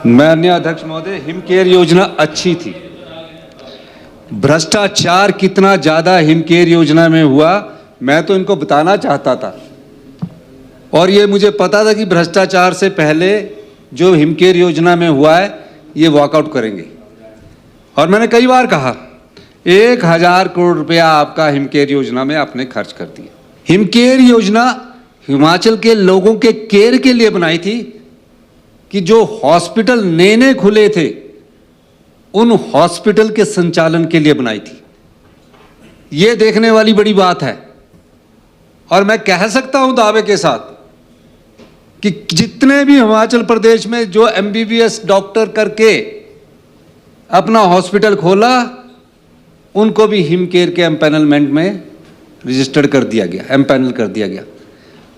माननीय अध्यक्ष महोदय, हिमकेयर योजना अच्छी थी। भ्रष्टाचार कितना ज्यादा हिमकेयर योजना में हुआ, मैं तो इनको बताना चाहता था। और ये मुझे पता था कि भ्रष्टाचार से पहले जो हिमकेयर योजना में हुआ है ये वॉकआउट करेंगे। और मैंने कई बार कहा 1000 करोड़ रुपया आपका हिमकेयर योजना में आपने खर्च कर दिया। हिमकेयर योजना हिमाचल के लोगों के केयर के लिए बनाई थी कि जो हॉस्पिटल नए नए खुले थे उन हॉस्पिटल के संचालन के लिए बनाई थी। ये देखने वाली बड़ी बात है। और मैं कह सकता हूं दावे के साथ कि जितने भी हिमाचल प्रदेश में जो एमबीबीएस डॉक्टर करके अपना हॉस्पिटल खोला उनको भी हिमकेयर के एम्पैनलमेंट में रजिस्टर्ड कर दिया गया, एम्पैनल कर दिया गया।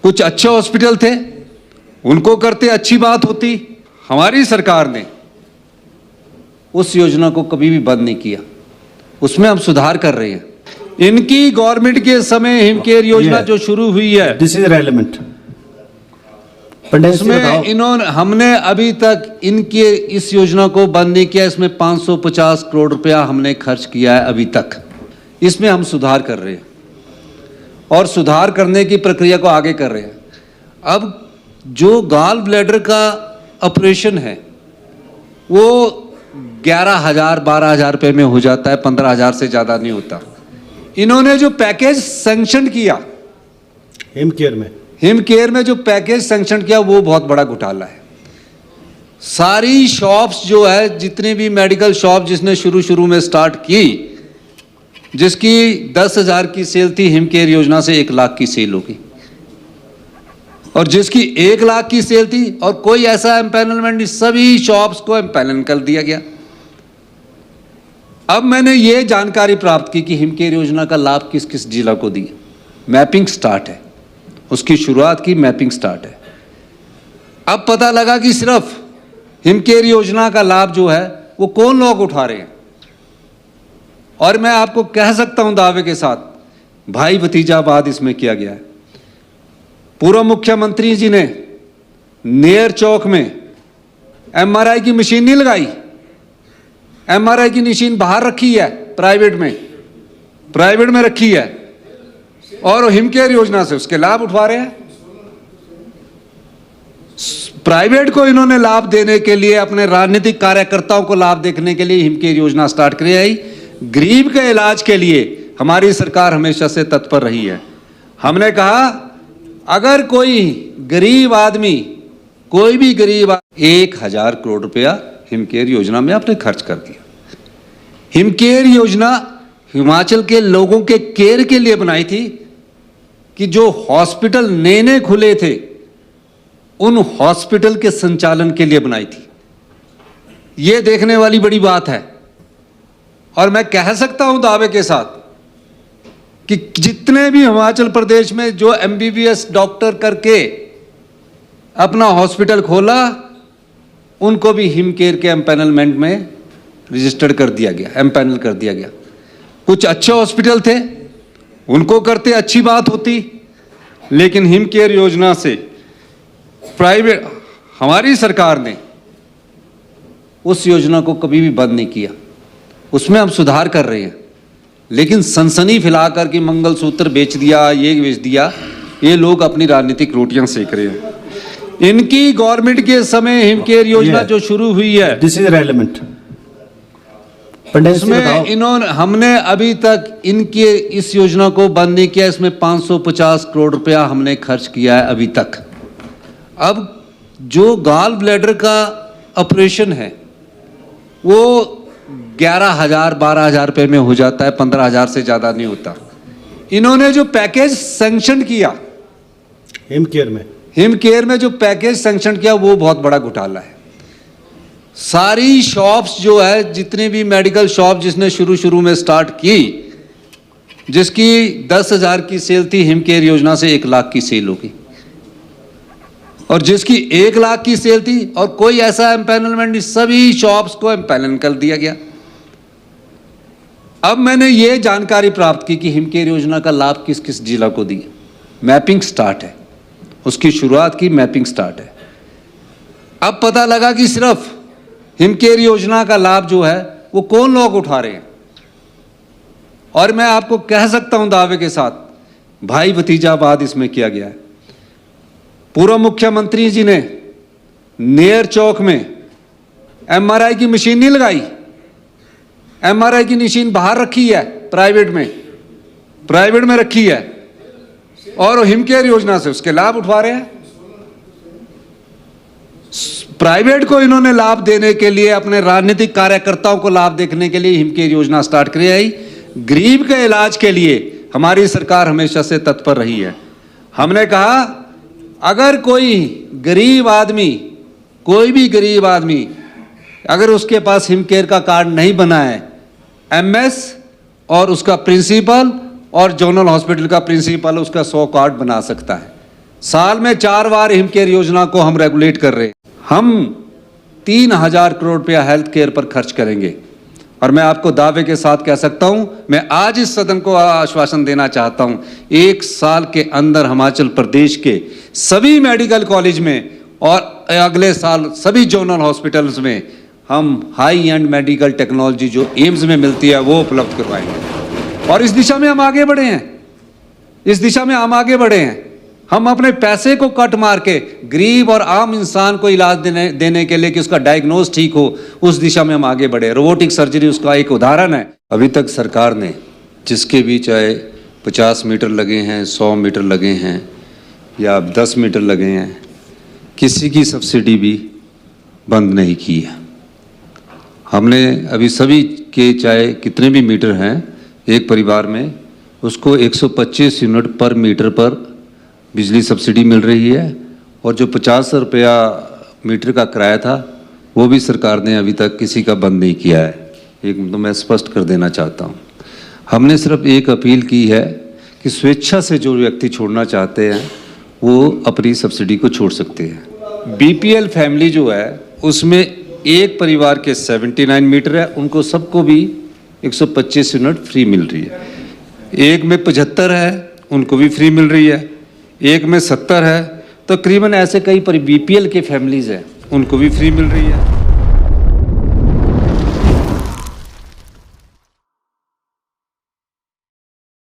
कुछ अच्छे हॉस्पिटल थे, उनको करते अच्छी बात होती। हमारी सरकार ने उस योजना को कभी भी बंद नहीं किया, उसमें हम सुधार कर रहे हैं। इनकी गवर्नमेंट के समय हिमकेयर योजना जो शुरू हुई है, दिस इज रेलेवेंट, इसमें इन्होंने हमने अभी तक इनके इस योजना को बंद नहीं किया। इसमें 550 करोड़ रुपया हमने खर्च किया है अभी तक। इसमें हम सुधार कर रहे हैं और सुधार करने की प्रक्रिया को आगे कर रहे हैं। अब जो गॉल ब्लैडर का ऑपरेशन है वो 11,000-12,000 रुपये में हो जाता है, 15,000 से ज़्यादा नहीं होता। इन्होंने जो पैकेज सैंक्शन किया हिमकेयर में जो पैकेज सैंक्शन किया वो बहुत बड़ा घोटाला है। सारी शॉप्स जो है, जितनी भी मेडिकल शॉप जिसने शुरू में स्टार्ट की, जिसकी 10,000 की सेल थी, हिमकेयर योजना से 1 लाख की सेल होगी। और जिसकी 1 लाख की सेल थी और कोई ऐसा एम्पैनलमेंट नहीं, सभी शॉप्स को एम्पैनल कर दिया गया। अब मैंने ये जानकारी प्राप्त की कि हिमकेयर योजना का लाभ किस किस जिला को दिया। मैपिंग स्टार्ट है, उसकी शुरुआत की, मैपिंग स्टार्ट है। अब पता लगा कि सिर्फ हिमकेयर योजना का लाभ जो है वो कौन लोग उठा रहे हैं। और मैं आपको कह सकता हूं दावे के साथ, भाई भतीजावाद इसमें किया गया है। पूर्व मुख्यमंत्री जी ने नेयर चौक में एमआरआई की मशीन नहीं लगाई, एमआरआई की मशीन बाहर रखी है, प्राइवेट में रखी है, और हिमकेयर योजना से उसके लाभ उठा रहे हैं। प्राइवेट को इन्होंने लाभ देने के लिए, अपने राजनीतिक कार्यकर्ताओं को लाभ देखने के लिए हिमकेयर योजना स्टार्ट करी है। गरीब के इलाज के लिए हमारी सरकार हमेशा से तत्पर रही है। हमने कहा अगर कोई गरीब आदमी, कोई भी गरीब 1000 करोड़ रुपया हिमकेयर योजना में आपने खर्च कर दिया। हिमकेयर योजना हिमाचल के लोगों के केयर के लिए बनाई थी कि जो हॉस्पिटल नए नए खुले थे उन हॉस्पिटल के संचालन के लिए बनाई थी। यह देखने वाली बड़ी बात है। और मैं कह सकता हूं दावे के साथ कि जितने भी हिमाचल प्रदेश में जो एमबीबीएस डॉक्टर करके अपना हॉस्पिटल खोला उनको भी हिमकेयर के एम्पैनलमेंट में रजिस्टर्ड कर दिया गया, एम्पैनल कर दिया गया। कुछ अच्छे हॉस्पिटल थे, उनको करते अच्छी बात होती। लेकिन हिमकेयर योजना से प्राइवेट, हमारी सरकार ने उस योजना को कभी भी बंद नहीं किया, उसमें हम सुधार कर रहे हैं। लेकिन सनसनी फैलाकर कि मंगलसूत्र बेच दिया, ये बेच दिया, ये लोग अपनी राजनीतिक रोटियां सेक रहे हैं। इनकी गवर्नमेंट के समय हिमकेयर योजना जो शुरू हुई है, दिस इज रेलेवेंट, इसमें इन्होंने, हमने अभी तक इनके इस योजना को बंद नहीं किया। इसमें 550 करोड़ रुपया हमने खर्च किया है अभी तक। अब जो गॉल ब्लैडर का ऑपरेशन है वो 11,000-12,000 रुपये में हो जाता है, 15,000 से ज़्यादा नहीं होता। इन्होंने जो पैकेज सैंक्शन किया हिमकेयर में जो पैकेज सैंक्शन किया वो बहुत बड़ा घोटाला है। सारी शॉप्स जो है, जितनी भी मेडिकल शॉप जिसने शुरू में स्टार्ट की, जिसकी 10,000 की सेल थी, हिमकेयर योजना से 1 लाख की सेल होगी। और जिसकी 1 लाख की सेल थी और कोई ऐसा एम्पैनलमेंट नहीं, सभी शॉप्स को एम्पैनल कर दिया गया। अब मैंने ये जानकारी प्राप्त की कि हिमकेयर योजना का लाभ किस किस जिला को दिया। मैपिंग स्टार्ट है, उसकी शुरुआत की, मैपिंग स्टार्ट है। अब पता लगा कि सिर्फ हिमकेयर योजना का लाभ जो है वो कौन लोग उठा रहे हैं। और मैं आपको कह सकता हूं दावे के साथ, भाई भतीजावाद इसमें किया गया है। पूर्व मुख्यमंत्री जी ने नेयर चौक में एमआरआई की मशीन नहीं लगाई, एमआरआई की मशीन बाहर रखी है, प्राइवेट में रखी है, और हिमकेयर योजना से उसके लाभ उठा रहे हैं। प्राइवेट को इन्होंने लाभ देने के लिए, अपने राजनीतिक कार्यकर्ताओं को लाभ देखने के लिए हिमकेयर योजना स्टार्ट करी है। गरीब के इलाज के लिए हमारी सरकार हमेशा से तत्पर रही है। हमने कहा अगर कोई गरीब आदमी, कोई भी गरीब आदमी अगर उसके पास हिमकेयर का कार्ड नहीं बना है, एमएस और उसका प्रिंसिपल और जोनल हॉस्पिटल का प्रिंसिपल उसका 100 कार्ड बना सकता है। साल में 4 बार हिमकेयर योजना को हम रेगुलेट कर रहे हैं। हम 3000 करोड़ रुपया हेल्थ केयर पर खर्च करेंगे। और मैं आपको दावे के साथ कह सकता हूं, मैं आज इस सदन को आश्वासन देना चाहता हूं, 1 साल के अंदर हिमाचल प्रदेश के सभी मेडिकल कॉलेज में और अगले साल सभी जोनल हॉस्पिटल्स में हम हाई एंड मेडिकल टेक्नोलॉजी जो एम्स में मिलती है वो उपलब्ध करवाएंगे। और इस दिशा में हम आगे बढ़े हैं, हम अपने पैसे को कट मार के गरीब और आम इंसान को इलाज देने के लिए कि उसका डायग्नोज ठीक हो, उस दिशा में हम आगे बढ़े। रोबोटिक सर्जरी उसका एक उदाहरण है। अभी तक सरकार ने जिसके भी चाहे 50 मीटर लगे हैं, 100 मीटर लगे हैं या 10 मीटर लगे हैं, किसी की सब्सिडी भी बंद नहीं की है। हमने अभी सभी के चाहे कितने भी मीटर हैं एक परिवार में, उसको 125 यूनिट पर मीटर पर बिजली सब्सिडी मिल रही है। और जो 50 रुपया मीटर का किराया था वो भी सरकार ने अभी तक किसी का बंद नहीं किया है। एक तो मैं स्पष्ट कर देना चाहता हूँ, हमने सिर्फ एक अपील की है कि स्वेच्छा से जो व्यक्ति छोड़ना चाहते हैं वो अपनी सब्सिडी को छोड़ सकते हैं। बीपीएल फैमिली जो है उसमें एक परिवार के 79 मीटर है, उनको सबको भी 125 यूनिट फ्री मिल रही है। एक में 75 है, उनको भी फ्री मिल रही है। एक में 70 है, तो तकरीबन ऐसे कई बीपीएल के फैमिलीज हैं, उनको भी फ्री मिल रही है।